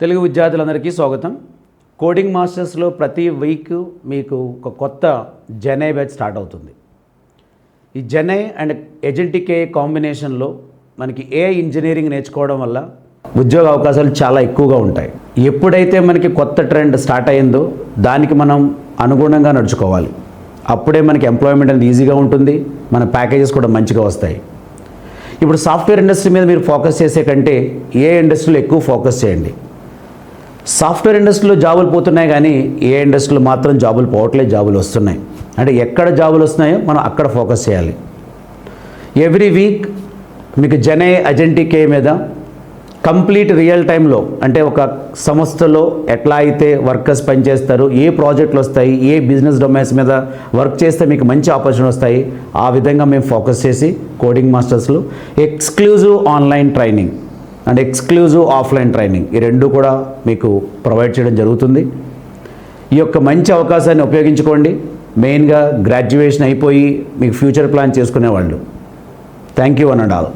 తెలుగు విద్యార్థులందరికీ స్వాగతం. కోడింగ్ మాస్టర్స్లో ప్రతి వీక్ మీకు ఒక కొత్త జెన్ఏ బ్యాచ్ స్టార్ట్ అవుతుంది. ఈ జెన్ఏ అండ్ ఏజెంటిక్ ఏ కాంబినేషన్లో మనకి ఏఐ ఇంజనీరింగ్ నేర్చుకోవడం వల్ల ఉద్యోగ అవకాశాలు చాలా ఎక్కువగా ఉంటాయి. ఎప్పుడైతే మనకి కొత్త ట్రెండ్ స్టార్ట్ అయ్యిందో దానికి మనం అనుగుణంగా నడుచుకోవాలి. అప్పుడే మనకి ఎంప్లాయ్మెంట్ అనేది ఈజీగా ఉంటుంది, మన ప్యాకేజెస్ కూడా మంచిగా వస్తాయి. ఇప్పుడు సాఫ్ట్వేర్ ఇండస్ట్రీ మీద మీరు ఫోకస్ చేసే కంటే ఏ ఇండస్ట్రీలో ఎక్కువ ఫోకస్ చేయండి. సాఫ్ట్వేర్ ఇండస్ట్రీలో జాబులు పోతున్నాయి కానీ ఏ ఇండస్ట్రీలో మాత్రం జాబులు పోవట్లేదు, జాబులు వస్తున్నాయి. అంటే ఎక్కడ జాబులు వస్తున్నాయో మనం అక్కడ ఫోకస్ చేయాలి. ఎవ్రీ వీక్ మీకు జెన్ఏ ఏజెంటిక్ ఏ మీద కంప్లీట్ రియల్ టైంలో, అంటే ఒక సంస్థలో ఎట్లా అయితే వర్కర్స్ పనిచేస్తారు, ఏ ప్రాజెక్టులు వస్తాయి, ఏ బిజినెస్ డొమైన్స్ మీద వర్క్ చేస్తే మీకు మంచి ఆపర్చునిటీ వస్తాయి, ఆ విధంగా మేము ఫోకస్ చేసి కోడింగ్ మాస్టర్స్లో exclusive online training and exclusive offline training ఈ రెండు కూడా మీకు ప్రొవైడ్ చేయడం జరుగుతుంది. ఈ యొక్క మంచి అవకాశాన్ని ఉపయోగించుకోండి. మెయిన్గా గ్రాడ్యుయేషన్ అయిపోయి మీకు ఫ్యూచర్ ప్లాన్ చేసుకునేవాళ్ళు. Thank you one and all.